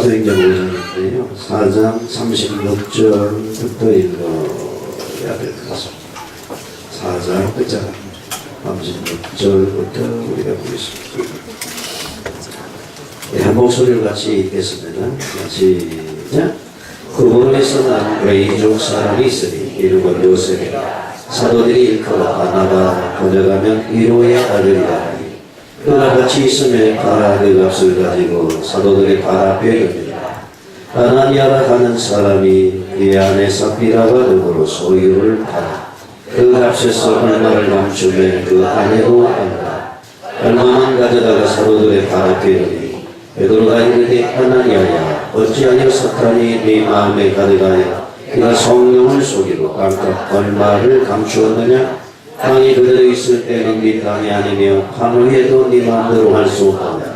사도행전 5장인데요. 4장 36절부터 읽어야 될 것 같습니다. 4장 끝장 36절부터 우리가 보겠습니다. 네, 한 목소리를 같이 읽겠습니다. 시작. 그분에서 난 레이족 사람이 있으니 이름은 요셉이라. 사도들이 일컬어 바나바 번역하면 이로의 아들이라. 그가 같이 있음에 바라 그 값을 가지고 사도들이 바라 베깁니다. 아나니아라 하는 사람이 이 안에 삽비라가 누구로 소유를 팔아 그 값에서 얼마를 감추매 그 아내도 안다. 얼마만 가져다가 사도들의 바라 베기니 베드로가 이르되 아나니아야 어찌하여 사탄이 네 마음에 가득하여 그가 성령을 속이고 땅값 얼마를 감추었느냐. 땅이 그대로 있을 때는 네 땅이 아니며 판후에도 네 마음대로 할 수 없느냐.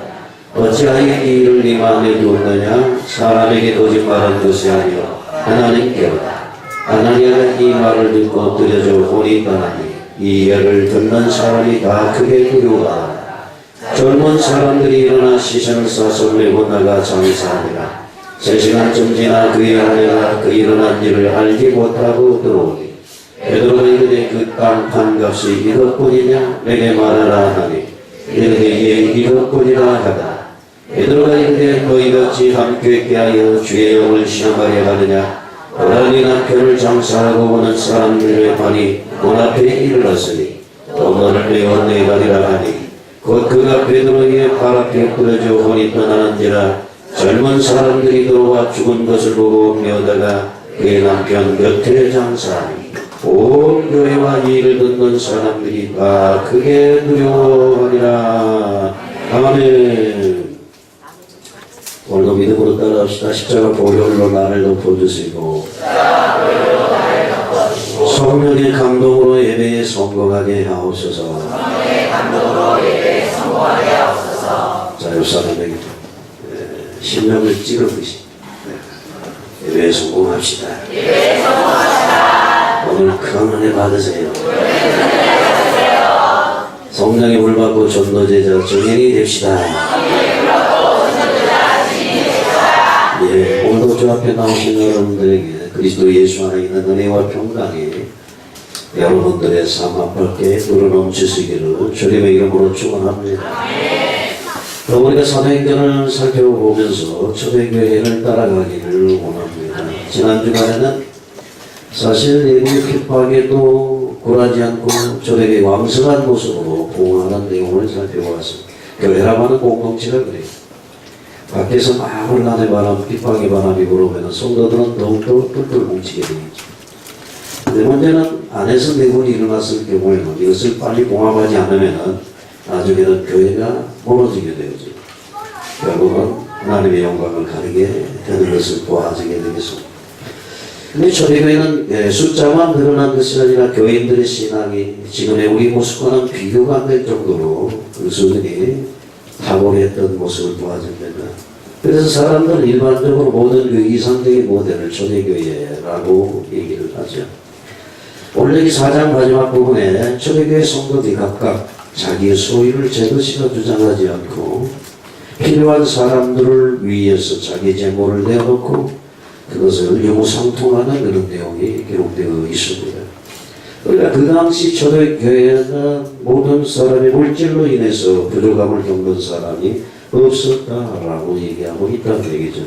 어찌하여 이 일을 네 마음에 두었느냐. 사람에게 거짓말한 것이 아니요 하나님께로다. 아나니아가 이 말을 듣고 엎드려져 혼이 떠나니 이 예를 듣는 사람이 다 크게 두려워하다. 젊은 사람들이 일어나 시선을 쏴서 메고 나가 장사하니라. 3시간쯤 지나 그의 아내가 그 일어난 일을 알지 못하고 들어오니 베드로가 이르되 그 땅 판값이 이것뿐이냐 내게 말하라 하니 이르되 예 이것뿐이라 하다. 베드로가 이르되 너희가 어찌 함께 깨하여 주의 영을 시험하려 하느냐. 고라니 남편을 장사하고 오는 사람들의 반이 문 앞에 이르렀으니 또 너를 메어 내가리라 하니 곧 그가 베드로의 발 앞에 엎드려져 혼이 떠나는지라. 젊은 사람들이 들어와 죽은 것을 보고 메어다가 그의 남편 곁에 장사하니 온 교회와 이 일을 듣는 사람들이 다 크게 두려워하니라. 아멘. 오늘도 믿음으로 따라합시다. 십자가 보혈로 나를 덮어주시고 성령의 감동으로 예배에 성공하게 하옵소서. 자, 옆사람에게 신명을 찍어보시. 예배에 성공합시다. 오늘 큰 은혜 받으세요. 성령의 물 받고 전도제자 증인이 됩시다. 예, 오늘도 주 앞에 나오신 여러분들에게 그리스도 예수 안에 있는 은혜와 평강이 여러분들의 삶 앞밖에 늘어넘치시기를 주님의 이름으로 축원합니다. 우리가 사도행전을 살펴보면서 초대교회를 따라가기를 원합니다. 지난 주간에는 사실 내부의 핍박에도 굴하지 않고 초대교회 왕성한 모습으로 부흥하는 내용을 살펴보았습니다. 교회라고 하는 공동체가 그래요. 밖에서 막 혼란의 바람, 핍박의 바람이 불어오면 성도들은 더욱더 똘똘 뭉치게 되겠죠. 근데 문제는 안에서 내분이 일어났을 경우에는 이것을 빨리 봉합하지 않으면 나중에는 교회가 무너지게 되죠. 결국은 하나님의 영광을 가리게 되는 것을 보아지게 되겠습니다. 근데 초대교회는 숫자만 늘어난 것이 아니라 교인들의 신앙이 지금의 우리 모습과는 비교가 안 될 정도로 그 수준이 탁월했던 모습을 보아집니다. 그래서 사람들은 일반적으로 모든 그 이상적인 모델을 초대교회라고 얘기를 하죠. 오늘 여기 4장 마지막 부분에 초대교회 성도들이 각각 자기의 소유를 제도시가 주장하지 않고 필요한 사람들을 위해서 자기 재물을 내어놓고 그것을 유무상통하는 그런 내용이 기록되어 있습니다. 그러니까 그 당시 초대교회는 모든 사람이 물질로 인해서 부족함을 겪는 사람이 없었다라고 얘기하고 있다는 얘기죠.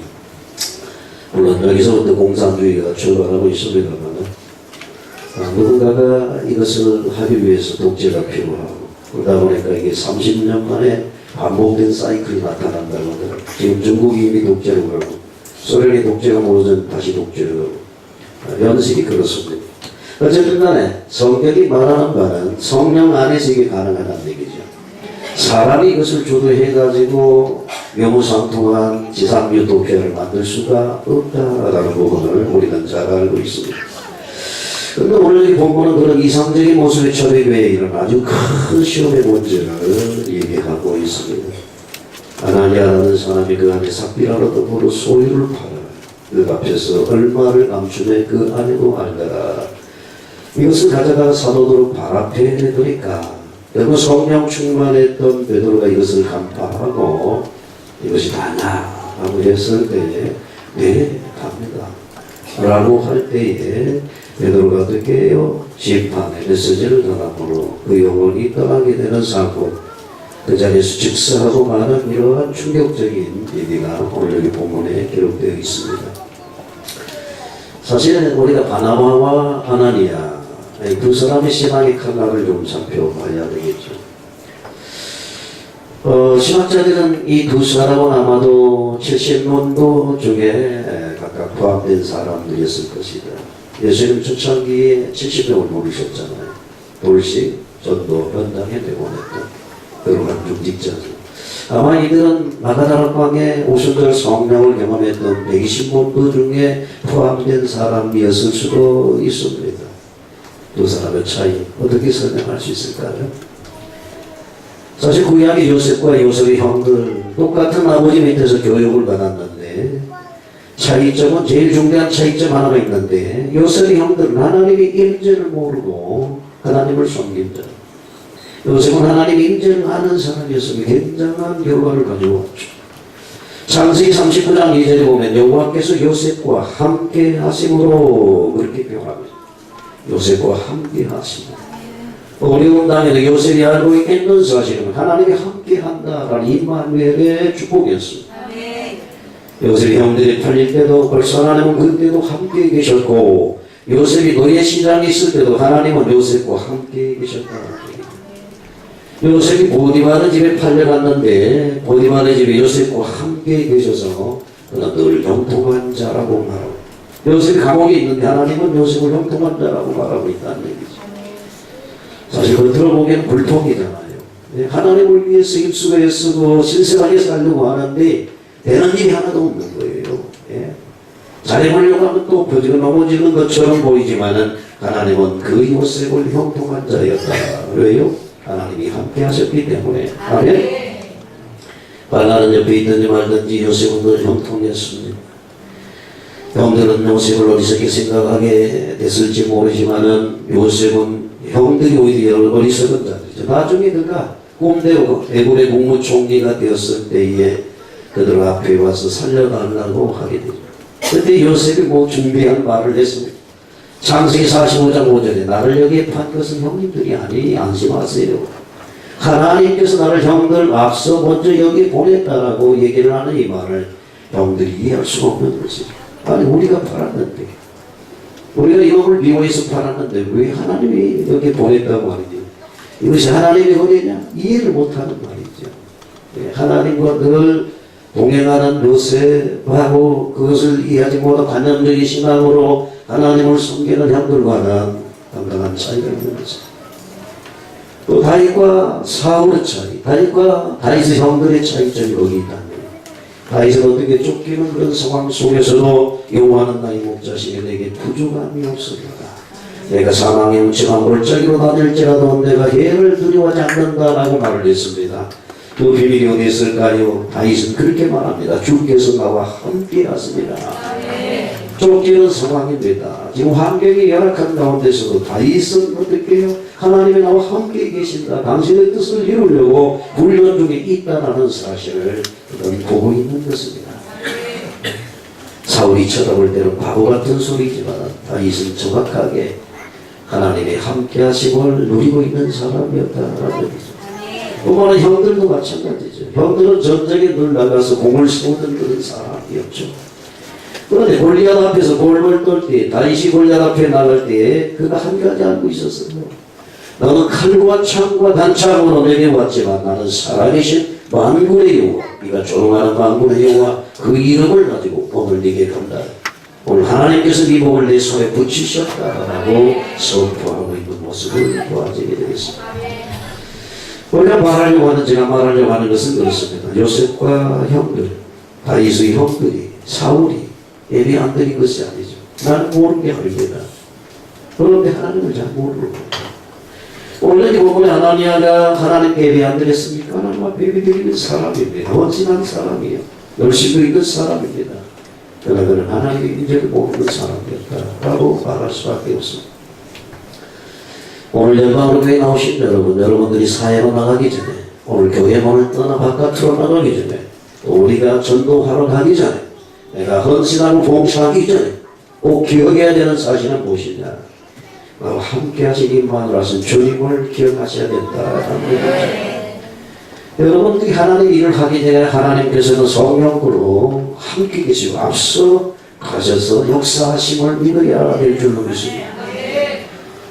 물론 여기서부터 공산주의가 출발하고 있습니다만 누군가가 이것을 하기 위해서 독재가 필요하고 그러다 보니까 이게 30년 만에 반복된 사이클이 나타난다고 합니다. 지금 중국이 이미 독재로 가고 소련이 독재가 모르면 다시 독재로 가고 현실이 그렇습니다. 어쨌든 간에 성경이 말하는 바는 성령 안에서 이게 가능하다는 얘기죠. 사람이 이것을 주도해가지고 묘무상통한 지상 유토피아를 만들 수가 없다라는 부분을 우리는 잘 알고 있습니다. 그런데 오늘 이 본문은 그런 이상적인 모습의 초대교회에 이런 아주 큰 시험의 문제를 얘기하고 있습니다. 아나니아라는 사람이 그 안에 삽비라로 더불어 소유를 팔아 그 앞에서 얼마를 감추매 그 아내도 알더라. 이것을 가져다가 사도들을 발 앞에 내두니까 결국 성령 충만했던 베드로가 이것을 간파하고 이것이 다냐 라고 했을 때에 네 갑니다 라고 할 때에 베드로가 어떻게 해요? 심판의 메시지를 전함으로 그 영혼이 떠나게 되는 사건, 그 자리에서 즉사하고 마는 이러한 충격적인 얘기가 오늘 여기 본문에 기록되어 있습니다. 사실은 우리가 바나바와 아나니아 이 두 사람의 신앙의 칼날을 좀 살펴봐야 되겠죠. 신학자들은 이 두 사람은 아마도 70년도 중에 각각 포함된 사람들이었을 것이다. 예수님 초창기에 70명을 모르셨잖아요. 돌식, 전도, 현장에 내보냈던 그러한 중직자들. 아마 이들은 마가다락방에 오순절 성령을 경험했던 120문부 중에 포함된 사람이었을 수도 있습니다. 두 사람의 차이 어떻게 설명할 수 있을까요? 사실 구약의 요셉과 요셉의 형들 똑같은 아버지 밑에서 교육을 받았는데 차이점은 제일 중대한 차이점 하나가 있는데 요셉의 형들은 하나님의 임재를 모르고 하나님을 섬긴 자. 요셉은 하나님의 임재를 아는 사람이었으면 굉장한 결과를 가져왔죠. 창세기 39장 2절에 보면 여호와께서 요셉과 함께 하심으로 그렇게 표현합니다. 요셉과 함께 하심으로. 어려운 당에도 요셉이 알고 있는 사실은 하나님이 함께 한다라는 임마누엘의 축복이었습니다. 요셉이 형들이 팔릴 때도 벌써 하나님은 그때도 함께 계셨고 요셉이 노예 시장에 있을 때도 하나님은 요셉과 함께 계셨다. 요셉이 보디바의 집에 팔려갔는데 보디바의 집에 요셉과 함께 계셔서 그는 늘 형통한 자라고 말하고 요셉이 감옥에 있는데 하나님은 요셉을 형통한 자라고 말하고 있다는 얘기죠. 사실 겉으로 보기에는 불통이잖아요. 하나님을 위해서 입술에 쓰고 신실하게 살려고 하는데 되는 일이 하나도 없는 거예요. 잘해보려고 하면 또 거지가 넘어지는 것처럼 보이지만은 하나님은 그 요셉을 형통한 자였다. 왜요? 하나님이 함께 하셨기 때문에. 아멘. 바나는 옆에 있든지 말든지 요셉은 늘 형통했습니다. 형들은 요셉을 어리석게 생각하게 됐을지 모르지만은 요셉은 형들이 오히려 어리석은 자들이죠. 나중에 그가 꼼대로 애굽의 국무총리가 되었을 때에 그들 앞에 와서 살려달라고 하게 되죠. 그때 요셉이 준비한 말을 했습니다. 창세기 45장 5절에 나를 여기에 판 것은 형님들이 아니 안심하세요. 하나님께서 나를 형들 앞서 먼저 여기 보냈다라고 얘기를 하는 이 말을 형들이 이해할 수 없는 것이죠. 아니 우리가 팔았는데 우리가 이놈을 미워해서 팔았는데 왜 하나님이 여기 보냈다고 말이지. 이것이 하나님의 은혜냐? 이해를 못하는 말이죠. 하나님과 늘 동행하는 요셉하고 그것을 이해하지 못하고 관념적인 신앙으로 하나님을 섬기는 형들과는 상당한 차이가 있는 것입니다. 또 다윗과 사울의 차이, 다윗과 다윗의 형들의 차이점이 거기 있다는 거예요. 다윗은 어떻게 쫓기는 그런 상황 속에서도 여호와는 나의 목자시니 내게 부족함이 없으리라. 내가 사망의 음침한 골짜기로 다닐지라도 내가 해를 두려워하지 않는다라고 말을 했습니다. 그 비밀이 어디 있을까요? 다윗은 그렇게 말합니다. 주께서 나와 함께 하십니다. 쫓기는 상황입니다. 지금 환경이 열악한 가운데서도 다윗은 어떻게 해요? 하나님이 나와 함께 계신다. 당신의 뜻을 이루려고 훈련 중에 있다는 사실을 그는 보고 있는 것입니다. 사울이 쳐다볼 때는 바보 같은 소리지만 다윗은 정확하게 하나님의 함께 하심을 누리고 있는 사람이었다라는 얘기죠. 그거는 형들도 마찬가지죠. 형들은 전쟁에 늘 나가서 공을 세우던 그런 사람이었죠. 그런데 골리앗 앞에서 골을 떨 때, 다윗이 골리앗 앞에 나갈 때 그가 한 가지 알고 있었어요. 너는 칼과 창과 단창으로 내게 왔지만 나는 살아계신 만군의 여호와, 네가 조롱하는 만군의 여호와 그 이름을 가지고 오늘 네게 간다. 오늘 하나님께서 네 몸을 내 손에 붙이셨다라고 선포하고 있는 모습을 보아지게 되겠습니다. 우리가 제가 말하려고 하는 것은 그렇습니다. 요셉과 형들, 다윗의 형들이, 사울이 예배 안 드린 것이 아니죠. 나는 모르는 게 아닙니다. 그런데 하나님을 잘 모르는 거예요. 원래 보면 아나니아가 하나님께 예배 안 드렸습니까? 하나님 앞에 예배 드리는 사람입니다. 헌신한 사람이에요. 열심히 있는 사람입니다. 그러나 그는 하나님의 인재를 모르는 사람이었다라고 말할 수밖에 없습니다. 오늘 열방으로 교회 나오신 여러분들이 사회로 나가기 전에, 오늘 교회 문을 떠나 바깥으로 나가기 전에 또 우리가 전도하러 가기 전에, 내가 헌신하고 봉사하기 전에 꼭 기억해야 되는 사실은 무엇이냐? 바로 함께 하신 임마누라신 주님을 기억하셔야 된다라는 거죠. 여러분들이 하나님 일을 하기 전에 하나님께서는 성령으로 함께 계시고 앞서 가셔서 역사하심을 믿어야 될 줄로 믿습니다.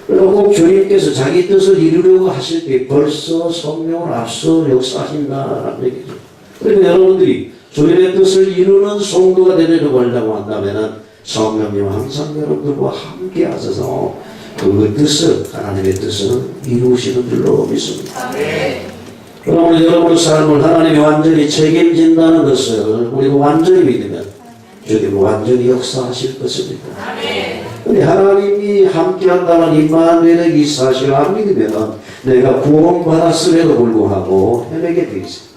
그리고 주님께서 자기 뜻을 이루려고 하실 때 벌써 성령을 앞서 역사하신다는 얘기죠. 그러니까 여러분들이 주님의 뜻을 이루는 성도가 되려고 하려고 한다면 성령님 항상 여러분들과 함께 하셔서 그 뜻을, 하나님의 뜻을 이루시는 줄로 믿습니다. 그러므로 여러분의 삶을 하나님이 완전히 책임진다는 것을 우리가 완전히 믿으면 주님은 완전히 역사하실 것입니다. 근데 하나님이 함께한다는 임마누엘의 이 사실을 안 믿으면 내가 구원받았음에도 불구하고 헤매게 돼 있어요.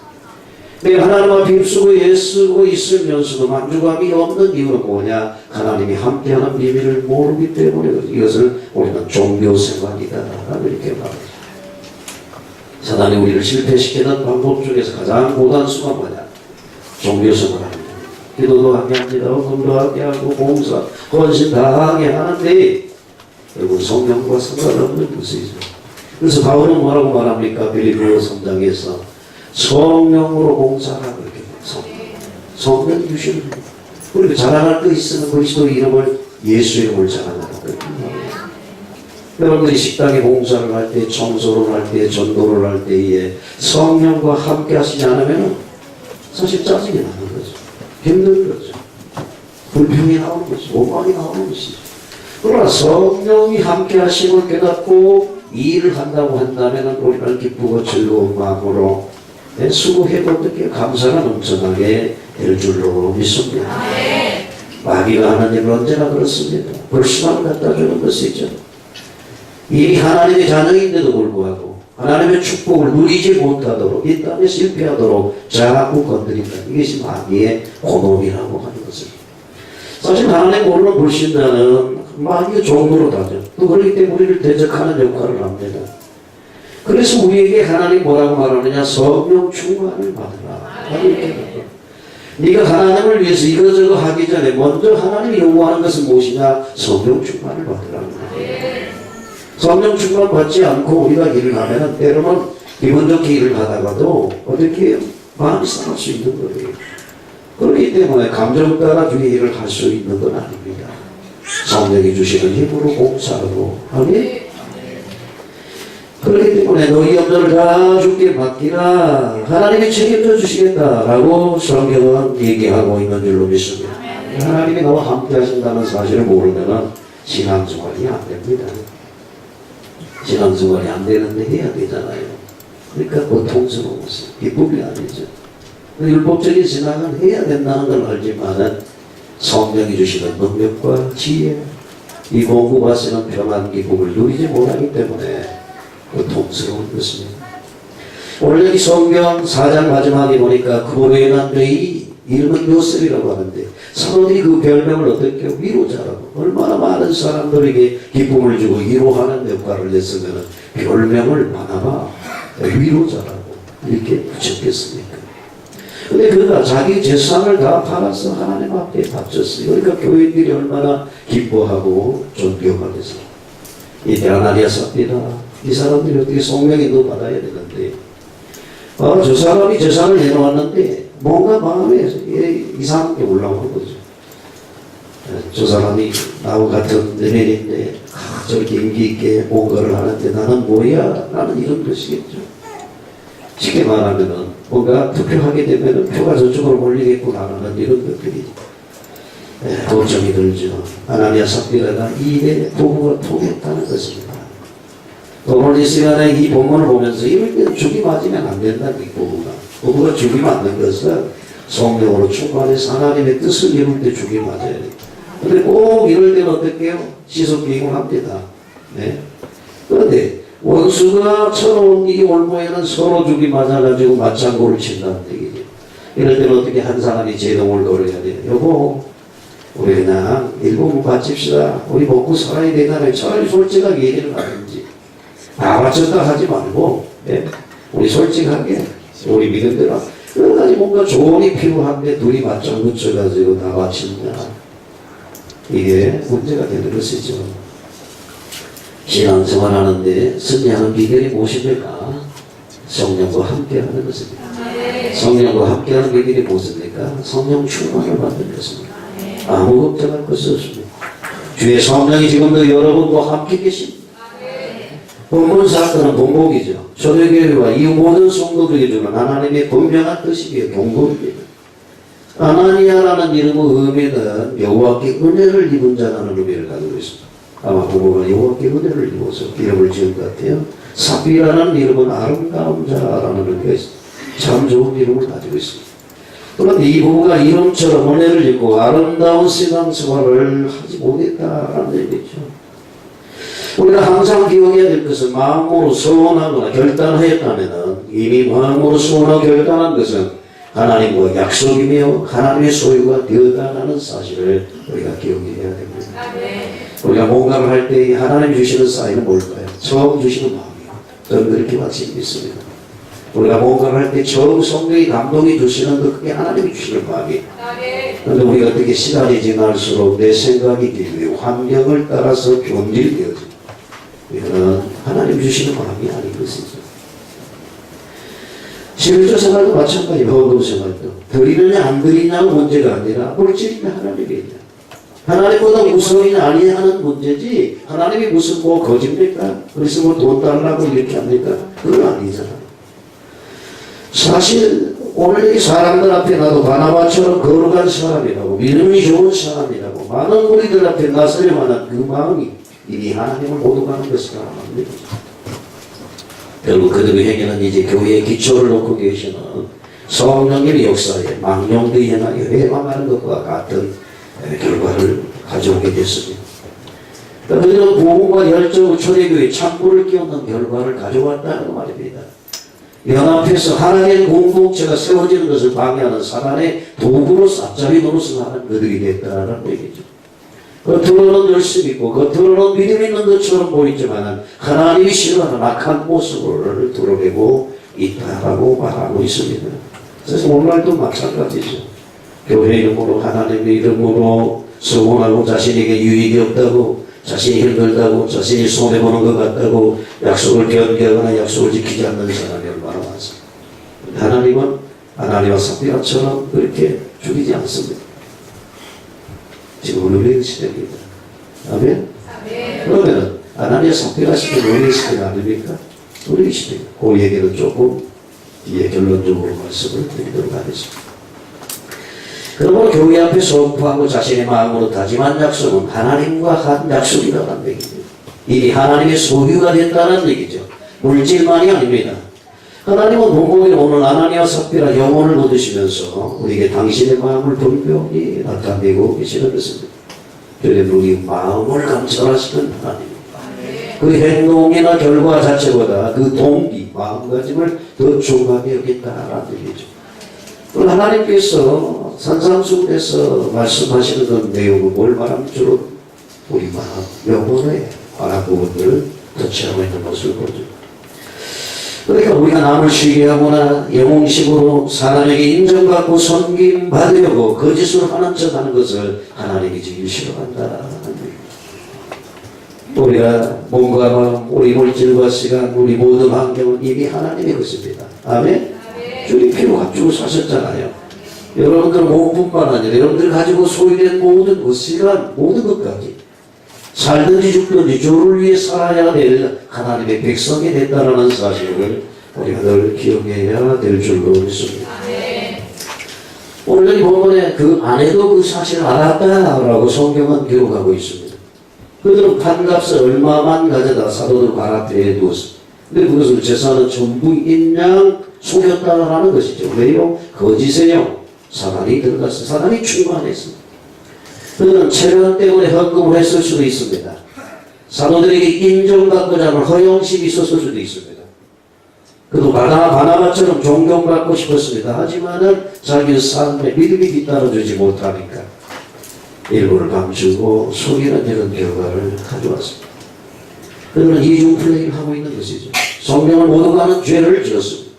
내가 하나님 앞에 힘쓰고 애쓰고 있으면서도 만족함이 없는 이유는 뭐냐? 하나님이 함께하는 비밀을 모르기 때문에 이것을 우리는 종교생활이다 이렇게 말합니다. 사단이 우리를 실패시키는 방법 중에서 가장 고단수가 뭐냐? 종교생활입니다. 기도도 하게 합니다. 헌금도 하게 하고 봉사, 헌신 다 하게 하는데 결국 성령과 상관없는 것이죠. 그래서 바울은 뭐라고 말합니까? 빌립보 3장에서 성령으로 봉사하라고 이렇게 성령이 주시는 거예요. 그리고 자랑할 거 있으면 그리스도 이름을, 예수 이름을 자랑하라고 이렇게 말합니다. 여러분들이 식당에 봉사를 할 때, 청소를 할 때, 전도를 할 때에 성령과 함께 하시지 않으면 사실 짜증이 나는 거죠. 힘든 거죠. 불평이 나오는 거죠. 원망이 나오는 것이죠. 그러나 성령이 함께 하심을 깨닫고 일을 한다고 한다면 우리는 기쁘고 즐거운 마음으로 수고해도 어떻게 감사가 넘쳐나게 될 줄로 믿습니다. 마귀가 하는 일은 언제나 그렇습니다. 불신앙을 갖다 주는 것이죠. 이 하나님의 자녀인데도 불구하고 하나님의 축복을 누리지 못하도록 이 땅에 실패하도록 자꾸 건드린다. 이것이 마귀의 고놈이라고 하는 것입니다. 사실 하나님 모르는 불신자는 마귀의 종으로 다죠. 또 그렇기 때문에 우리를 대적하는 역할을 합니다. 그래서 우리에게 하나님 뭐라고 말하느냐? 성령 충만을 받으라. 네가 하나님을 위해서 이거저거 하기 전에 먼저 하나님이 요구하는 것은 무엇이냐? 성령 충만을 받으라는 거예요. 성령 충만 받지 않고 우리가 일을 하면 때로는 기분 좋게 일을 하다가도 어떻게 마음이 상할 수 있는 거예요. 그렇기 때문에 감정 따라 주의 일을 할 수 있는 건 아닙니다. 성령이 주시는 힘으로 봉사로 아멘. 그렇기 때문에 너희 염려를 다 주께 맡기라. 하나님이 책임져 주시겠다라고 성경은 얘기하고 있는 줄로 믿습니다. 하나님이 너와 함께 하신다는 사실을 모르면 신앙생활이 안 됩니다. 신앙생활이 안 되는데 해야 되잖아요. 그러니까 고통스러운 것은 기쁨이 아니죠. 율법적인 신앙은 해야 된다는 걸 알지만 성령이 주시는 능력과 지혜, 이 공급하시는 평안 기쁨을 누리지 못하기 때문에 고통스러운 것입니다. 오늘 여기 성경 4장 마지막에 보니까 그로 인한 죄의 이름은 요셉이라고 하는데 사도들이 그 별명을 어떻게 위로자라고, 얼마나 많은 사람들에게 기쁨을 주고 위로하는 역할을 했으면 별명을 하나마 위로자라고 이렇게 붙였겠습니까? 근데 그가 자기 재산을 다 팔아서 하나님 앞에 바쳤어요. 그러니까 교인들이 얼마나 기뻐하고 존경하게 해서 이때 아나니아 삽비라, 이 사람들이 어떻게 성령인도 받아야 되는데 저 사람이 재산을 내놓았는데 뭔가 마음에 이상한 게 올라오는 거죠. 저 사람이 나와 같은 레벨인데 저렇게 인기 있게 뭔가를 하는데 나는 뭐야? 나는 이런 것이겠죠. 쉽게 말하면은 뭔가 투표하게 되면은 표가 저쪽으로 몰리겠구나 하는 이런 것들이 도점이 들죠. 아나니아 삽비라가 이 일에 부부가 통했다는 것입니다. 돈을 있으면 이 본문을 보면서 이럴 때는 죽이 맞으면 안 된다는 이 부부가 죽이 맞는 것은 성령으로 충만해서 하나님의 뜻을 이룰 때 죽이 맞아야 돼요. 근데 꼭 이럴 때는 어떻게 해요? 시속기행을 합니다. 네. 그런데 원수가 쳐놓은 이 올무에는 서로 죽이 맞아가지고 맞장구를 친다는 얘기죠. 이럴 때는 어떻게 한 사람이 제동을 걸어야 돼요. 여보, 우리 그냥 일부분 바칩시다. 우리 먹고 살아야 되잖아요. 차라리 솔직하게 얘기를 하든지. 다 맞췄다 하지 말고, 네. 우리 솔직하게, 우리 믿음대로. 그러나 가지 뭔가 조언이 필요한데 둘이 맞짱 붙여가지고 다 바친다. 이게 문제가 되는 것이죠. 신앙생활 하는데 승리하는 비결이 무엇입니까? 성령과 함께하는 것입니다. 성령과 함께하는 비결이 무엇입니까? 성령 충만을 받는 것입니다. 아무 걱정할 것이 없습니다. 주의 성령이 지금도 여러분과 함께 계십니다. 본문 사건은 본복이죠. 초대교회와 이 모든 성도들이 주는 하나님의 분명한 뜻이기에 경고입니다. 아나니아라는 이름의 의미는 여호와께 은혜를 입은 자라는 의미를 가지고 있습니다. 아마 부모가 여호와께 은혜를 입어서 이름을 지은 것 같아요. 삽비라는 이름은 아름다운 자라는 의미가 있습니다. 참 좋은 이름을 가지고 있습니다. 그런데 이 부부가 이름처럼 은혜를 입고 아름다운 신앙생활을 하지 못했다라는 얘기죠. 우리가 항상 기억해야 될 것은 마음으로 소원하거나 결단하였다면 이미 마음으로 소원하고 결단한 것은 하나님과 약속이며 하나님의 소유가 되었다는 사실을 우리가 기억해야 됩니다. 우리가 뭔가를 할 때 하나님이 주시는 사인은 뭘까요? 처음 주시는 마음이요. 저는 그렇게 확신이 있습니다. 우리가 뭔가를 할 때 처음 성령이 감동이 주시는 것, 그게 하나님이 주시는 마음이에요. 그런데 우리가 어떻게 시간이 지날수록 내 생각이 되고 환경을 따라서 변질되어집니다. 이거는 하나님 주시는 마음이 아닌 것이죠. 실조 생활도 마찬가지예요. 헌금 생활도. 드리느냐 안 드리냐가 문제가 아니라 물질이냐 하나님이냐. 하나님보다 무서이냐 아니냐 하는 문제지 하나님이 무슨 뭐 거짓입니까? 그래서 뭐 돈 달라고 이렇게 합니까? 그건 아니잖아요. 사실 오늘 이 사람들 앞에 나도 바나바처럼 거룩한 사람이라고 믿음이 좋은 사람이라고 많은 우리들 앞에 나설 만한 그 마음이 이미 하나님을 모독하는 것이라 합니다. 결국 그들의 행위는 이제 교회의 기초를 놓고 계시는 성령님의 역사에 망령되이 행하여 회방하는 것과 같은 결과를 가져오게 됐습니다. 그들은 부흥과 열정, 초대교회 창고를 끼얹는 결과를 가져왔다는 말입니다. 연합해서 하나님의 공동체가 세워지는 것을 방해하는 사단의 도구로 싹잡이 노릇을 하는 그들이 됐다는 얘기죠. 겉으로는 열심히 있고 겉으로는 믿음 있는 것처럼 보이지만 하나님이 싫어하는 악한 모습을 드러내고 있다라고 말하고 있습니다. 그래서 오늘날도 마찬가지죠. 교회 이름으로 하나님의 이름으로 서원하고 자신에게 유익이 없다고 자신이 힘들다고 자신이 손해보는 것 같다고 약속을 변개하거나 약속을 지키지 않는 사람이 얼마나 많습니다. 하나님은 아나니아와 삽비라처럼 그렇게 죽이지 않습니다. 지금 우리의 시대입니다. 아멘? 그러면 아나니아 삽비라 시대는 우리의 시대가 아닙니까? 우리의 시대입니다. 그 얘기는 조금 뒤에 결론적으로 말씀을 드리도록 하겠습니다. 그러므로 교회 앞에 선포하고 자신의 마음으로 다짐한 약속은 하나님과 한 약속이라는 얘기죠. 이미 하나님의 소유가 됐다는 얘기죠. 물질만이 아닙니다. 하나님은 본문에 오늘 아나니아 삽비라 영혼을 얻으시면서 우리에게 당신의 마음을 분명히 나타내고 계시는 것입니다. 그런데 우리 마음을 감찰하시는 하나님. 그 행동이나 결과 자체보다 그 동기, 마음가짐을 더 중요하게 여긴다라는 얘기죠. 하나님께서 산상수훈에서 말씀하시는 그 내용은 뭘 말하면 주로 우리 마음, 영혼에 관한 부분들을 터치하고 있는 것을 보죠. 그러니까 우리가 남을 쉬게 하거나 영웅식으로 사람에게 인정받고 섬김받으려고 거짓으로 하는 척 하는 것을 하나님이 제일 싫어한다는 얘기입니다. 우리가 몸과 마음, 우리 물질과 시간, 우리 모든 환경은 이미 하나님의 것입니다. 아멘? 주님 피로 갖추고 사셨잖아요. 여러분들 몸뿐만 아니라 여러분들 가지고 소유된 모든 것, 시간, 모든 것까지 살든지 죽든지 주를 위해 살아야 될 하나님의 백성이 됐다는 사실을 우리가 늘 기억해야 될 줄로 믿습니다. 오늘 이 본문에 그 아내도 그 사실을 알았다라고 성경은 기록하고 있습니다. 그들은 판값을 얼마만 가져다 사도들 발 앞에 두었습니다. 근데 그것을 재산은 전부 인양 속였다라는 것이죠. 왜요? 거짓에요. 사단이 들어갔어요. 사단이 충만했습니다. 그들은 체면 때문에 헌금을 했을 수도 있습니다. 사도들에게 인정받고자 하는 허영심이 있었을 수도 있습니다. 그도 바나바처럼 존경받고 싶었습니다. 하지만은 자기 삶에 믿음이 뒤따라주지 못하니까 일부를 감추고 속이는 이런 결과를 가져왔습니다. 그들은 이중 플레이를 하고 있는 것이죠. 성령을 모독하는 죄를 지었습니다.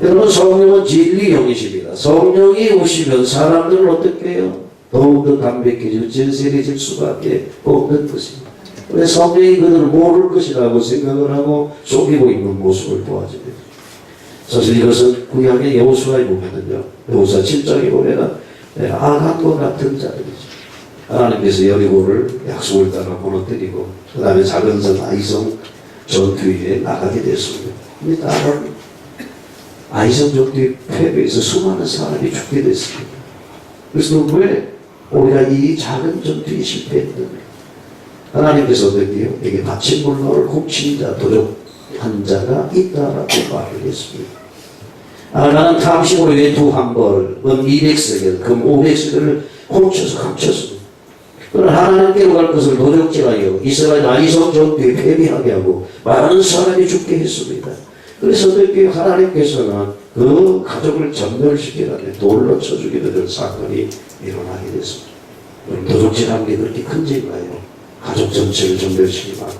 여러분 성령은 진리형이십니다. 성령이 오시면 사람들은 어떻게 해요? 더욱더 담백해지고 진실해질 수밖에 없는 것입니다. 그래서 성령이 그들을 모를 것이라고 생각을 하고 속이고 있는 모습을 보아집니다. 사실 이것은 구약의 여호수아에 보면은요, 여호수아 7장에 보면은 아간과 같은 자들이죠. 하나님께서 여리고를 약속을 따라 무너뜨리고 그 다음에 작은 성 아이성 전투에 나가게 됐습니다. 근데 다른 아이성 전투에 패배해서 수많은 사람이 죽게 됐습니다. 그래서 왜 우리가 이 작은 전투에 실패했던 하나님께서 어떻게요? 여기 바친 물건을 훔친 자, 도적한 자가 있다라고 말을 했습니다. 나는 탐심으로 외투 한 벌, 금 200세겔, 금 500세겔을 훔쳐서 감췄습니다. 그러나 하나님께로 갈 것을 도적질하여 이스라엘 아이성 전투에 패배하게 하고 많은 사람이 죽게 했습니다. 그래서 어떻게 하나님께서는 그 가족을 전멸시키라며 돌로 쳐주게 되는 사건이 일어나게 됐습니다. 도적질하는 게 그렇게 큰 죄인가요? 가족 전체를 전멸시키는 만큼.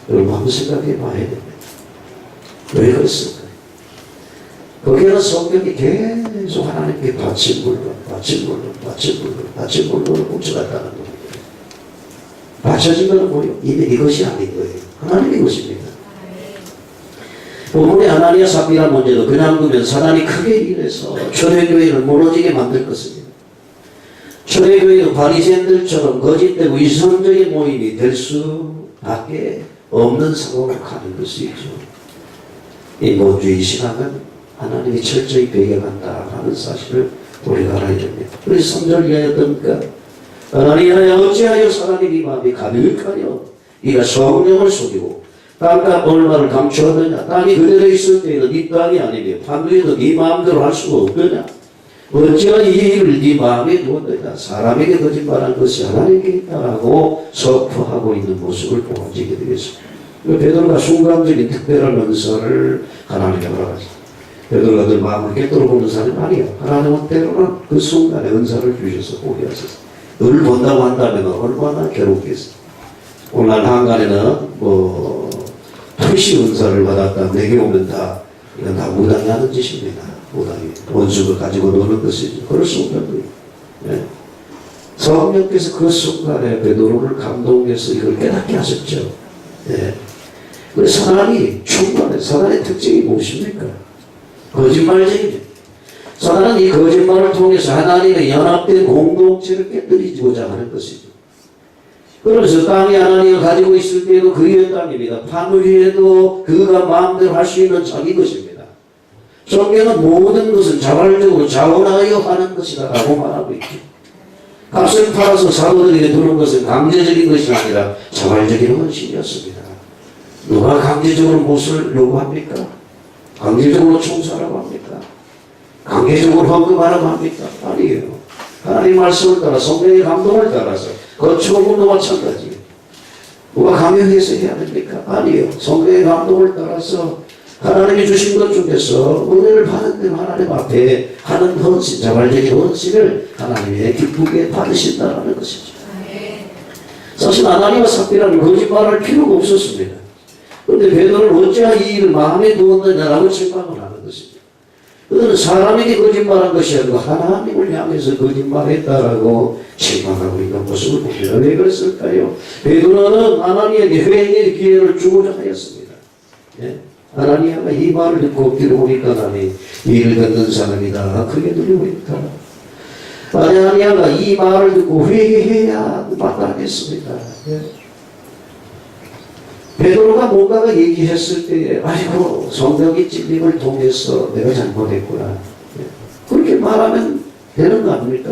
여러분 한번 생각해 봐야 됩니다. 왜 그랬을까요? 거기에는 성경이 계속 하나님께 바친 물건, 바친 물건을 훔쳐갔다는 겁니다. 바쳐진 것은 뭐예요? 이미 이것이 아닌 거예요. 하나님의 것입니다. 본문의 아나니아 삽비라 문제도 그냥 두면 사단이 크게 일해서 초대교회를 무너지게 만들 것입니다. 초대교회는 바리새인들처럼 거짓되고 이성적인 모임이 될 수밖에 없는 상황으로 가는 것이죠. 이 모주의 신앙은 하나님이 철저히 배경한다라는 사실을 우리가 알아야 됩니다. 그래서 3절 이하에 어떻습니까? 하나님이여 어찌하여 사람이 네 마음이 가득하여 네가 성령을 속이고 땅과 얼마를 감추었느냐. 땅이 그대로 있을 때에는 네 땅이 아니며 판도에도 네 마음대로 할 수가 없느냐. 어찌하여 이 일을 네 마음에 두었느냐. 사람에게 거짓말한 것이 하나님께 있다라고 선포하고 있는 모습을 보아지게 되겠습니다. 베드로가 순간적인 특별한 은사를 하나님께 허락하셨습니다. 베드로가 늘 마음을 깨뜨려 보는 사람이 아니에요. 하나님은 때로는 그 순간에 은사를 주셔서 보게 하셨어요. 늘 본다고 한다면 얼마나 괴롭겠어요. 오늘 한간에는 투시 은사를 받았다 내게 오면 다 이건 다 무당이 하는 짓입니다. 무당이 원수를 가지고 노는 것이죠. 그럴 수 없는 거예요. 네. 성령께서 그 순간에 베드로를 감동해서 이걸 깨닫게 하셨죠. 네. 그래서 사단이 충분해. 사단의 특징이 무엇입니까? 거짓말쟁이죠. 사단은 이 거짓말을 통해서 하나님의 연합된 공동체를 깨뜨리고자 하는 것이죠. 그래서 땅이 하나님을 가지고 있을 때에도 그의 땅입니다. 판을 위에도 그가 마음대로 할 수 있는 자기 것입니다. 성경은 모든 것은 자발적으로 자원하여 하는 것이다 라고 말하고 있죠. 값을 팔아서 사도들에게 주는 것은 강제적인 것이 아니라 자발적인 헌신이었습니다. 누가 강제적으로 무엇을 요구합니까? 강제적으로 총수하라고 합니까? 강제적으로 헌금하라고 합니까? 아니에요. 하나님 말씀을 따라 성령의 감동을 따라서 거처분도 마찬가지예요. 누가 강요해서 해야 됩니까? 아니에요. 성령의 감동을 따라서 하나님이 주신 것 중에서 은혜를 받은 대로 하나님 앞에 하는 헌신, 자발적인 헌신을 하나님의 기쁘게 받으신다는 것이죠. 사실 아나니와 삽비라는 거짓말할 필요가 없었습니다. 그런데 베드로는 어찌하여 이 일을 마음에 두었느냐라고 생각을 하는 것입니다. 그들은 사람에게 거짓말한 것이 아니고 하나님을 향해서 거짓말했다라고 생각하고 있는 모습을 봅니다. 왜 그랬을까요? 베드로는 아나니에게 회개의 기회를 주고자 하였습니다. 예? 아나니아가 이 말을 듣고 들어보니까 나는 이를 듣는 사람이다. 크게 들리고 있다. 아나니아가 이 말을 듣고 회개해야 마땅했습니다. 예? 베드로가 뭔가가 얘기했을 때 아이고 성령의 찔림을 통해서 내가 잘못했구나. 그렇게 말하면 되는 거 아닙니까?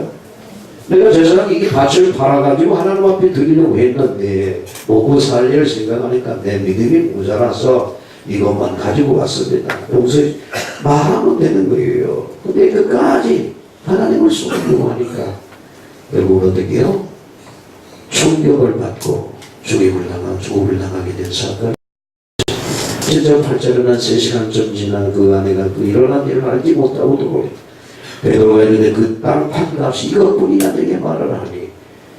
내가 세상에 이게 밭을 팔아가지고 하나님 앞에 드리려고 했는데 먹고 살릴 생각하니까 내 믿음이 모자라서 이것만 가지고 왔습니다. 용서해 말하면 되는 거예요. 근데 끝까지 하나님을 속이려고 하니까 결국 어떻게 해요? 충격을 받고 죽음을 당하게 된 사건. 진짜 8절에 난 3시간쯤 지난 그 아내가 그 일어난 일을 알지 못하고 들어오니 베드로가 이르되 그 땅 판값이 이것뿐이냐 내게 말을 하니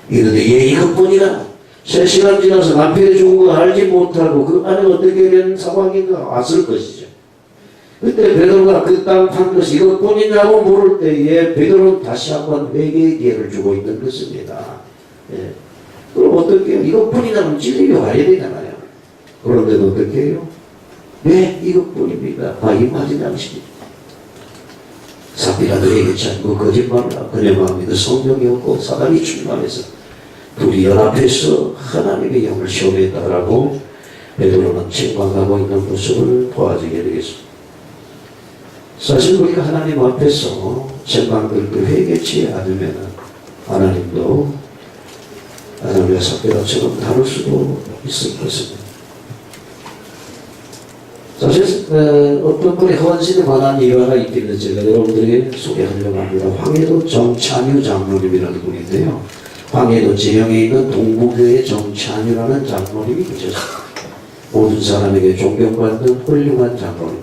이르되 예 이것뿐이라. 3시간 지나서 남편이 죽은 거 알지 못하고 그 안에 어떻게 된 상황인가 왔을 것이죠. 그때 베드로가 그 땅 판 것이 이것뿐이냐고 물을 때에 베드로는 다시 한번 회개의 기회를 주고 있는 것입니다. 예. 그럼 어떻게 해요? 이것뿐이냐면 진리가 와야 되잖아요. 그런데도 어떻게 해요? 네, 이것뿐입니다. 이 맞은 양식입니다. 삽비라도 얘기치 않고 거짓말을 하고 그네 마음에도 성령이 없고 사단이 충만해서 둘이 연합해서 하나님의 영을 시험했다라고 베드로는 책망하고 있는 모습을 보아지게 되겠습니다. 사실 우리가 하나님 앞에서 책망들고 회개치 않으면 하나님도 하나님의 삽비라처럼 다룰 수도 있을 것입니다. 사실 어떤 분의 헌신에 관한 일화가 있기는 제가 여러분들에게 소개하려고 합니다. 황해도 정찬유 장로님이라는 분인데요. 황해도 지역에 있는 동부교회 정찬유라는 장로님이 계셨습니다. 모든 사람에게 존경받는 훌륭한 장로님.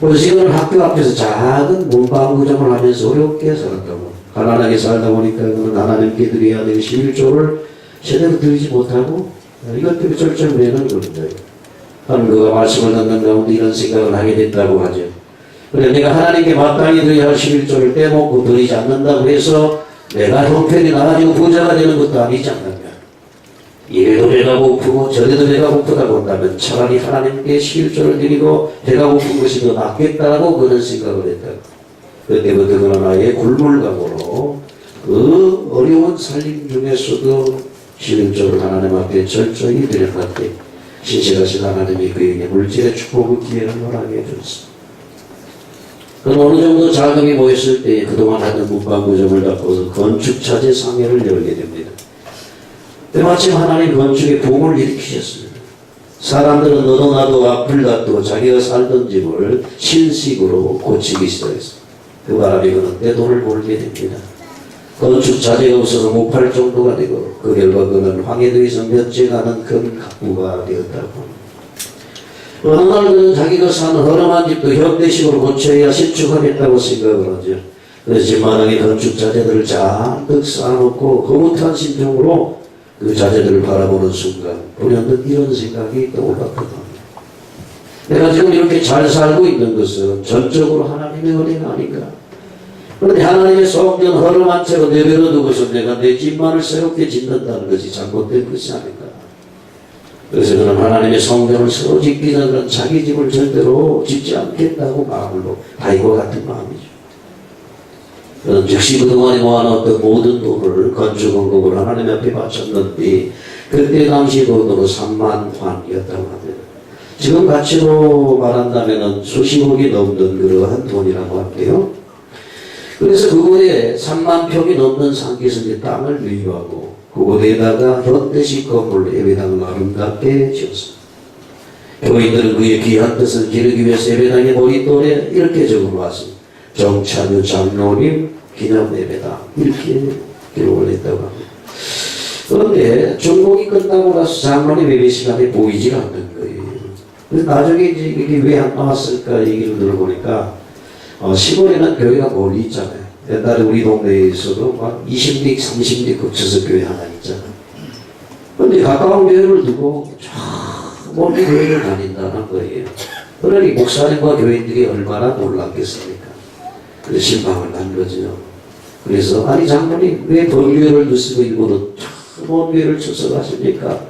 그 시간을 학교 앞에서 작은 문방구점을 하면서 어렵게 살았다고. 가난하게 살다 보니까 하나님께 드려야 될 11조를 제대로 드리지 못하고 이것 때문에 쩔쩔매는 그런데요. 그가 말씀을 듣는 가운데 이런 생각을 하게 됐다고 하죠. 그래, 내가 하나님께 마땅히 드려야 할 11조를 떼먹고 드리지 않는다고 해서 내가 형편이 나아지고 부자가 되는 것도 아니지 않느냐. 이래도 배가 고프고 저래도 배가 고프다고 한다면 차라리 하나님께 11조를 드리고 배가 고픈 것이 더 낫겠다고 그런 생각을 했다고. 그때부터 그는 아예 굴물감으로 그 어려운 살림 중에서도 11조를 하나님 앞에 철저히 드려놨대. 신실하신 하나님이 그에게 물질의 축복의 기회를 허락해 줬습니다. 그는 어느 정도 자금이 모였을 때 그동안 하던 문방구점을 닫고서 건축차제 상회를 열게 됩니다. 때마침 하나님 건축의 붐을 일으키셨습니다. 사람들은 너도 나도 앞을 닫고 자기가 살던 집을 신식으로 고치기 시작했습니다. 그 바람에 그는 떼돈을 벌게 됩니다. 건축 자재가 없어서 못 팔 정도가 되고 그 결과 그는 황해도에서 몇째 가는 큰 가구가 되었다고 합니다. 어느 날 그는 자기가 사는 허름한 집도 현대식으로 고쳐야 신축하겠다고 생각을 하죠. 그래서 집마당에 건축 자재들을 잔뜩 쌓아놓고 흐뭇한 심정으로 그 자재들을 바라보는 순간 불현듯 이런 생각이 떠올랐거든요. 내가 지금 이렇게 잘 살고 있는 것은 전적으로 하나님의 은혜가 아닌가. 그런데 하나님의 성전 허름한 채로 내버려 두고서 내가 내 집만을 새롭게 짓는다는 것이 잘못된 것이 아닌가. 그래서 그는 하나님의 성전을 새로 짓기 전에 자기 집을 절대로 짓지 않겠다고 마음으로 다이고 같은 마음이죠. 그는 즉시 그동안에 모아놓았던 모든 돈을 건축 원금을 하나님 앞에 바쳤는데 그때 당시 돈으로 3만 환이었다고 합니다. 지금 가치로 말한다면 수십억이 넘는 그러한 돈이라고 할게요. 그래서 그곳에 3만 평이 넘는 산기슭의 땅을 유입하고 그곳에다가 현대식 건물로 예배당을 아름답게 지었습니다. 교인들은 그의 귀한 뜻을 기르기 위해서 예배당의 머릿돌에 이렇게 적어놓았습니다. 정찬유 장로님 기념 예배당 이렇게 기록을 했다고 합니다. 그런데 중공이 끝나고 나서 장로님 예배 시간에 보이질 않는 거예요. 그래서 나중에 이제 이게 왜 안 나왔을까 얘기를 들어보니까 시골에는 교회가 멀리 있잖아요. 옛날에 우리 동네에서도 막 20리, 30리 거쳐서 교회 하나 있잖아요. 그런데 가까운 교회를 두고 저 멀리 교회를 다닌다는 거예요. 그러니 목사님과 교인들이 얼마나 놀랐겠습니까? 그래서 실망을 한 거죠. 그래서 아니 장로님 왜 번교회를 두시고 일부러 저 먼 교회를 출석하십니까?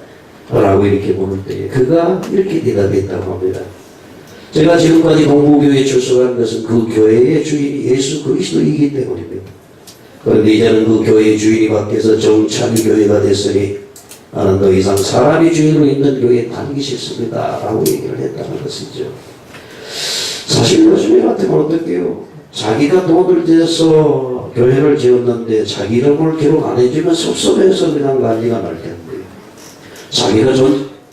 라고 이렇게 물을 때 그가 이렇게 대답했다고 합니다. 제가 지금까지 동부교회에 출석한 것은 그 교회의 주인이 예수 그리스도이기 때문입니다. 그런데 이제는 그 교회의 주인이 바뀌어서 정찬유 교회가 됐으니 나는 더 이상 사람이 주인으로 있는 교회에 다니기 싫습니다. 라고 얘기를 했다는 것이죠. 사실 요즘에 같으면 어떡해요? 자기가 돈을 들여서 교회를 지었는데 자기 이름을 기록 안 해주면 섭섭해서 그냥 난리가 날 텐데 자기가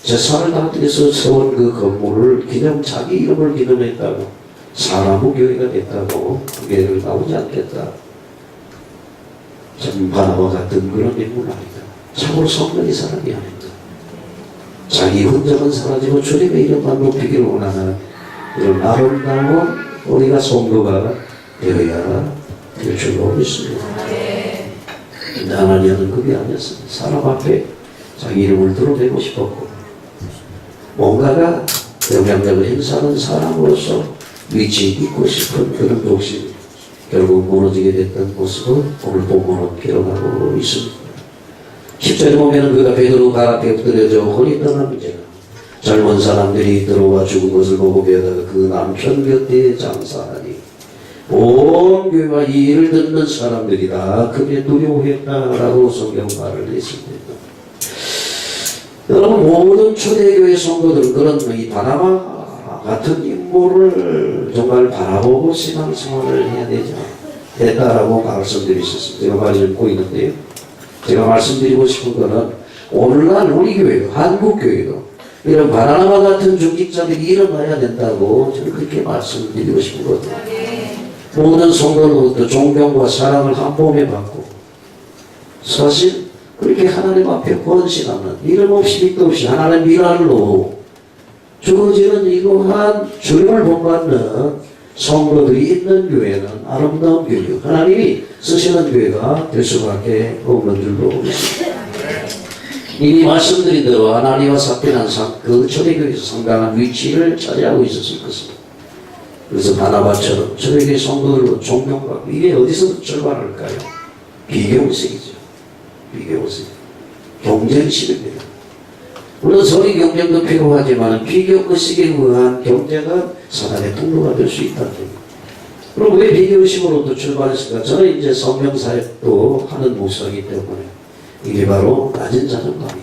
재산을 다 들여서 세운 그 건물을 자기 이름을 기념했다고 사람의 교회가 됐다고 교회를 나오지 않겠다. 참 바나바 같은 그런 인물 아니다. 참으로 성령의 사람이 아니다. 자기 흔적은 사라지고 주님의 이름만 높이기를 원하는 이런 아름다운 우리가 성도가 되어야 될 줄로 믿습니다. 근데 하나님은 그게 아니었습니다. 사람 앞에 자기 이름을 드러내고 싶었고 뭔가가 영향력을 행사하는 사람으로서 위치 있고 싶은 그런 독심, 결국 무너지게 됐던 모습을 오늘 본문은 기록하고 있습니다. 10절에 보면 그가 베드로 발 앞에 엎드려져 혼이 떠납니다. 젊은 사람들이 들어와 죽은 것을 보고 배다가 그 남편 곁에 장사하니 온 교회와 이 일을 듣는 사람들이 다 크게 두려워했다라고 성경 말을 했습니다. 여러분, 모든 초대교회 성도들은 그런 이 바나바 같은 인물을 정말 바라보고 신앙생활을 해야 되지 않겠다라고 말씀드리셨습니다. 제가 말을 읽고 있는데요. 제가 말씀드리고 싶은 것은 오늘날 우리 교회도, 한국교회도 이런 바나바 같은 중직자들이 일어나야 된다고 저는 그렇게 말씀드리고 싶은 거거든요. 모든 성도로부터 존경과 사랑을 한 몸에 받고 사실 그렇게 하나님 앞에 헌신하는 이름 없이 밑도 없이 하나님 미랄로 주어지는 이러한 주님을 본받는 성도들이 있는 교회는 아름다운 교회, 하나님이 쓰시는 교회가 될 수밖에 없는 줄로 믿습니다. 이미 말씀드린 대로 아나니와 삽비라는 그 초대교회에서 상당한 위치를 차지하고 있었을 것입니다. 그래서 바나바처럼 초대교회 성도들로 존경받고, 이게 어디서 출발할까요? 비교의식이죠. 비교의식. 경쟁심입니다. 물론 서리 경쟁도 필요하지만 비교의식에 의한 경제가 사단의 통로가 될 수 있다는 겁니다. 그럼 왜 비교의식으로부터 출발했을까? 저는 이제 성명사역도 하는 목사이기 때문에 이게 바로 낮은 자존감이죠.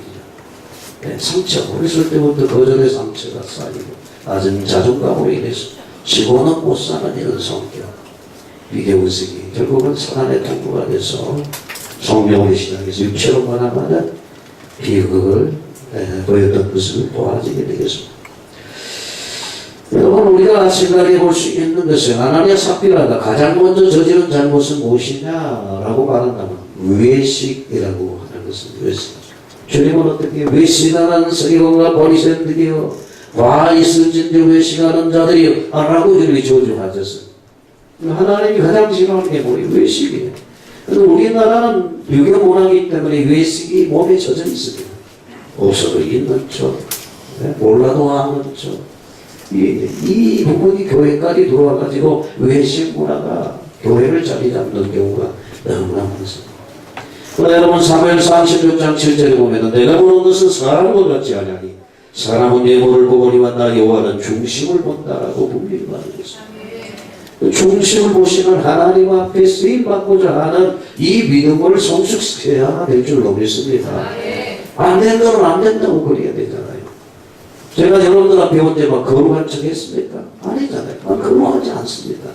네, 상처, 어렸을 때부터 거절의 상처가 쌓이고 낮은 자존감으로 인해서 지고는 못 사는 이런 성격, 비교의식이 결국은 사단의 통로가 돼서 성령의 신앙에서 육체로 만나가는 비극을 보였던 것을 도와주게 되겠습니다. 여러분, 우리가 생각해 볼 수 있는 것은 아나니아 삽비라가 가장 먼저 저지른 잘못은 무엇이냐라고 말한다면 외식이라고 하는 것은 외식. 주님은 어떻게 외식하는 서기관과 바리새인들이여 와 있을진대 외식하는 자들이여 라고 이렇게 저주하셨어요. 하나님이 가장 싫어하는 게 뭐예요? 외식이에요. 그래서 우리나라는 유교 문화이기 때문에 외식이 몸에 젖어 있습니다. 없어도 있는 척, 몰라도 아는 척. 이 부분이 교회까지 들어와가지고 외식 문화가 교회를 자리 잡는 경우가 너무나 많습니다. 여러분, 사무엘상 16장 7절에 보면 내가 보는 것은 사람과 같지 아니하니 사람은 외모를 보거니와 나 여호와는 중심을 본다라고 분명히 말했습니다. 중심을 보시는 하나님 앞에 쓰임받고자 하는 이 믿음을 성숙해야 될 줄로 믿습니다. 안 된 거는 안 된다고 그래야 되잖아요. 제가 여러분들 앞에 온 때 막 거룩한 척 했습니까? 아니잖아요. 난 거룩하지 않습니다.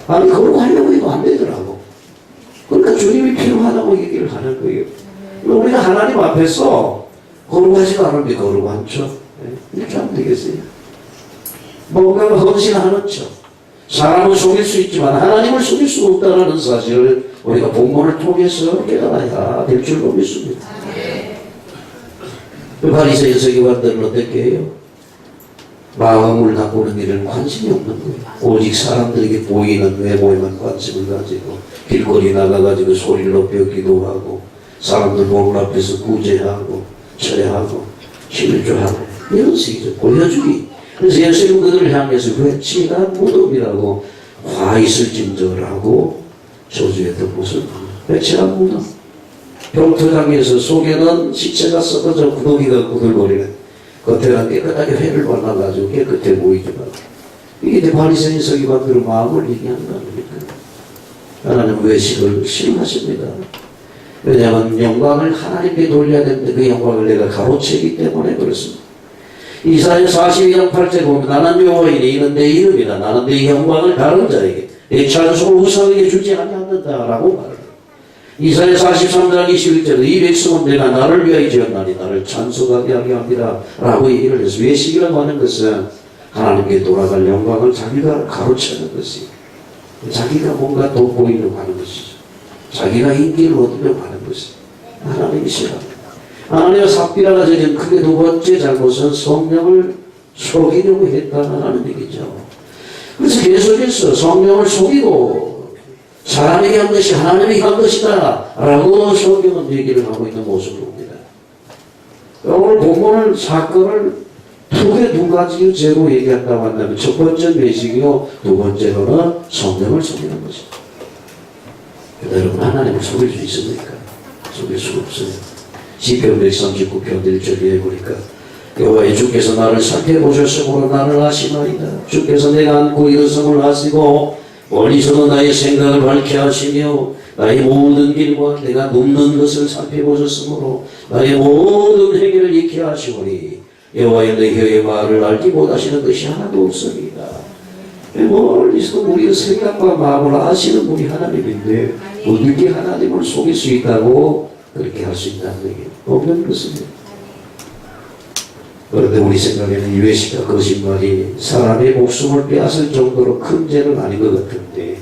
아니, 거룩하려고 해도 안 되더라고. 그러니까 주님이 필요하다고 얘기를 하는 거예요. 우리가 하나님 앞에서 거룩하지 않은데 거룩한 척. 이렇게 하면 되겠어요. 뭔가 헌신하는 척. 사람을 속일 수 있지만 하나님을 속일 수 없다는 사실을 우리가 본문을 통해서 깨달아야 될 줄로 믿습니다. 바리새인 서기관들은 어떻게 해요? 마음을 바꾸는 일은 관심이 없는 거예요. 오직 사람들에게 보이는 외모에만 관심을 가지고 길거리 나가가지고 소리를 높여 기도하고 사람들 보는 앞에서 구제하고 철회하고 실조하고 이런 식이죠. 보여주기. 그래서 예수님 그들을 향해서 회치가 무덤이라고 화 있을진저라고 저주했던 모습. 회치가 무덤. 병터장에서 속에는 시체가 썩어져 구덩이가 구들거리는 겉에는 깨끗하게 회를 발라가지고 깨끗해 보이지만 이게 바리새인 서기관들의 마음을 얘기하는 거 아닙니까? 하나님은 외식을 싫어하십니다. 왜냐하면 영광을 하나님께 돌려야 되는데 그 영광을 내가 가로채기 때문에 그렇습니다. 이사야 42장 8절에 보면 나는 여호와이니 이는 내 이름이다. 나는 내 영광을 다른 자에게 내 찬송을 우상에게 주지 아니하는다라고 말합니다. 이사야 43장 21절에 이 백성은 내가 나를 위하여 지었나니 나를 찬송하게 하게 합니다 라고 얘기를 해서 외식이라고 하는 것은 하나님께 돌아갈 영광을 자기가 가로채는 것이 자기가 뭔가 돋보이려고 하는 것이죠. 자기가 인기를 얻으려고 하는 것이 하나님이 싫어합니다. 하나님과 삽비라가 저진 크게 두 번째 잘못은 성령을 속이려고 했다는 얘기죠. 그래서 계속해서 성령을 속이고 사람에게 한 것이 하나님이 한 것이다 라고 성경은 얘기를 하고 있는 모습을 봅니다. 오늘 본문을 사건을 크게 두 가지 죄로 얘기한다고 한다면 첫 번째는 외식이요, 두 번째로는 성령을 속이는 거죠. 여러분 하나님을 속일 수 있습니까? 속일 수 없어요. 시편 139편 1절에 보니까 여호와의 주께서 나를 살펴보셨으므로 나를 아시나이다. 주께서 내가 안고 일어섬을 아시고 멀리서도 나의 생각을 밝게 하시며 나의 모든 길과 내가 눕는 것을 살펴보셨으므로 나의 모든 행위를 익히 하시오니 여호와의 내 혀의 말을 알지 못하시는 것이 하나도 없습니다. 멀리서도 우리의 생각과 마음을 아시는 분이 하나님인데 어떻게 하나님을 속일 수 있다고 그렇게 할 수 있다는 얘기예요. 없는 것입니다. 그런데 우리 생각에는 이 외식과 거짓말이 사람의 목숨을 빼앗을 정도로 큰 죄는 아닌 것 같은데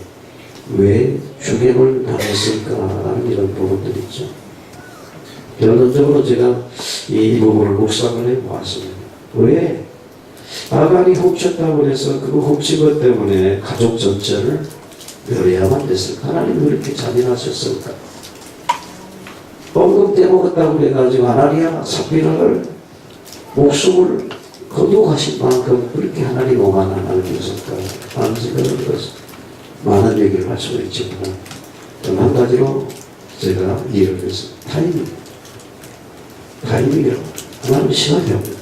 왜 죽임을 당했을까 하는 이런 부분들이 있죠. 결론적으로 제가 이 부분을 묵상을 해보았습니다. 왜 아간이 훔쳤다고 해서 그 훔친 것 때문에 가족 전체를 멸해야만 됐을까? 하나님은 그렇게 잔인하셨을까? 헌금 떼먹었다고 해가지고 아나니아 삽비라를 목숨을 거두가신 만큼 그렇게 하나님 오만한 하나님이었을까 하는 생각을 해서 많은 얘기를 할 수가 있지만 한 가지로 제가 이해를 해서 타이밍이라고 하나님 시간이 없어요.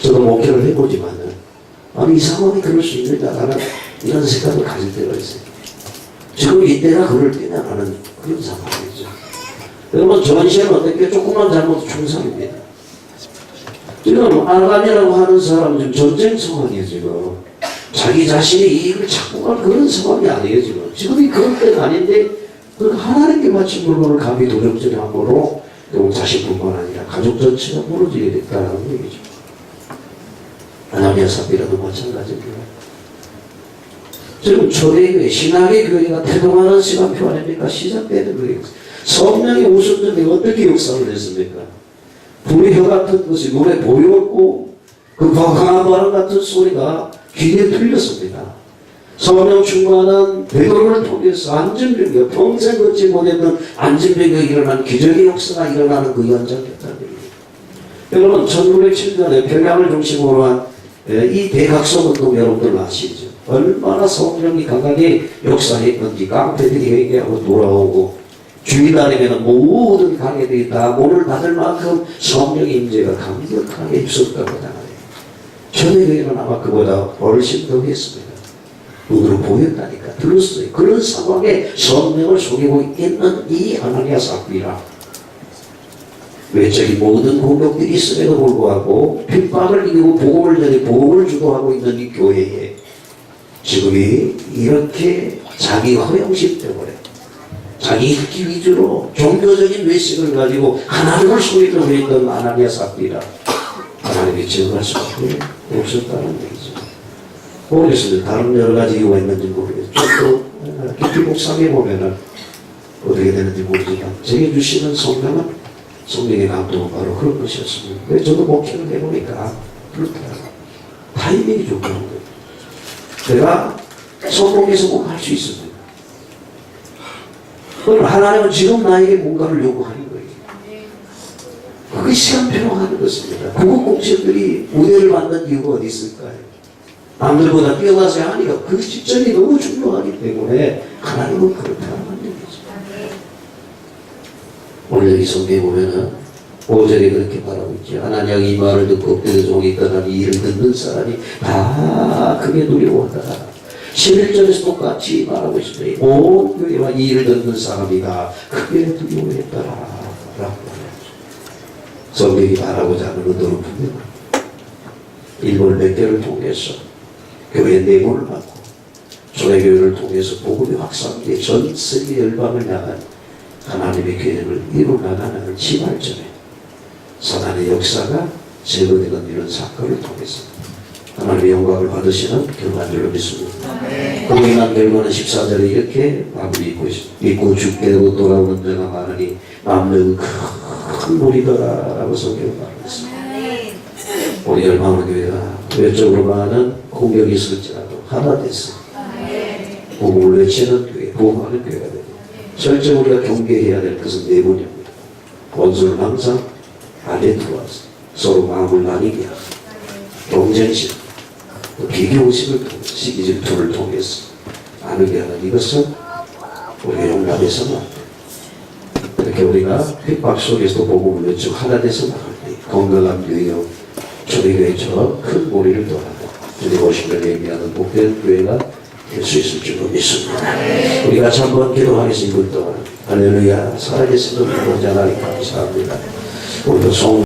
저도 목회를 해보지만은 아니 이 상황이 그럴 수 있느냐라는 이런 생각을 가질 때가 있어요. 지금 이때가 그럴 때냐라는 그런 상황이죠. 여러분 전시는 어떻게 조금만 잘못 충성입니다. 지금 아간이라고 하는 사람은 지금 전쟁 상황이에요. 지금 자기 자신의 이익을 찾고 갈 그런 상황이 아니에요. 지금이 그럴 때가 아닌데 그 하나님께 바친 물건을 감히 도둑질함으로 자신뿐만 아니라 가족 전체가 무너지게 됐다는 얘기죠. 아나니아 삽비라도 마찬가지입니다. 지금 초대교회, 신학의 교회가 태동하는 시간표 아닙니까? 시작되는 거예요. 성령의 우선전에 어떻게 역사를 했습니까? 불의 혀 같은 것이 눈에 보였고 그 강한 바람 같은 소리가 귀에 들렸습니다. 성령 충만한 베드로를 통해서 안진병이 평생 걷지 못했던 안진병이 일어난 기적의 역사가 일어나는 그 현장이었다는 얘기예요. 여러분 1907년에 평양을 중심으로 한 이 대각성 운동 여러분들 아시죠? 얼마나 성령이 강하게 역사했는지 깡패들이 회개하고 돌아오고 주일날이면 모든 강의들이 다 문을 닫을 만큼 성령의 임재가 강력하게 있었다고 하잖아요. 전에는 아마 그보다 훨씬 더 했습니다. 눈으로 보였다니까 들었어요. 그런 상황에 성령을 속이고 있는 이 아나니아 삽비라 외적인 모든 공격들이 있음에도 불구하고 핍박을 이기고 복음을 전해 복음을 주도하고 있는 이 교회에 지금이 이렇게 자기 허영심 때문에 자기 인기 위주로 종교적인 외식을 가지고 하나님을 속이려고 했던 아나니아 삽비라 하나님이 제거할 수밖에 없었다는 얘기죠. 모르겠습니다. 다른 여러 가지 이유가 있는지 모르겠어요. 좀 더 깊이 묵상해 보면은 어떻게 되는지 모르지만 제게 주시는 성령은 성령의 감동은 바로 그런 것이었습니다. 그래서 저도 목회를 해보니까 그렇더라고요. 타이밍이 좋은 거예요. 내가 성공해서 꼭 할 수 있습니다. 그럼 하나님은 지금 나에게 뭔가를 요구하는 거예요. 그게 시간표로 하는 것입니다. 국어공신들이 우대를 받는 이유가 어디 있을까요? 남들보다 뛰어나서 하니까 그 시점이 너무 중요하기 때문에 하나님은 그렇다는 얘기죠. 오늘 여기 성경에 보면은 5절에 그렇게 말하고 있죠. 하나님이 이 말을 듣고 그 종이 떠나니 이를 듣는 사람이 다 크게 두려워하더라. 11절에서 똑같이 말하고 있습니다. 온 교회와 이 일을 듣는 사람이 다 크게 두려워했더라 라고 성경이 말하고자 하는 의도는 분명합니다. 일본 몇 개를 통해서 교회 내부를 받고 초대교회를 통해서 복음의 확산기에 전 세계 열방을 향한 하나님의 계획을 이루나가는 지발점에 사단의 역사가 제거되는 이런 사건을 통해서 하나님의 영광을 받으시는 결과인 줄로 믿습니다. 그로 인한 결과는 14절에 이렇게 마무리하고 있습니다. 믿고 죽게로 돌아오는 자가 많으니 남는 큰 무리더라 라고 성경을 말하고 있습니다. 우리 열방교회가 외적으로 많은 공격이 있을지라도 하나 됐어. 복음을 외치는 교회, 복음하는 교회가 됩니다. 절대 우리가 경계해야 될 것은 네 분입니다. 본소는 항상 안에 들어와서 서로 마음을 나뉘게 하고 경쟁심, 또 비교의식을 통해서 시기 질투를 통해서 하는 게 아니라 이것은 우리가 용납해서는 안 돼. 이렇게 우리가 핍박 속에서도 복음을 외치고 하나 돼서 나갈 때 건강한 교회요 초대교회 저큰 무리를 떠나고 주님 오심을 얘기하는 복된 교회가 될 수 있을 줄 믿습니다. 우리가 같이 한번 기도하겠습니다. 이분 동안 할렐루야 살아계신 우리 보좌 하나님 감사합니다. 오늘도 송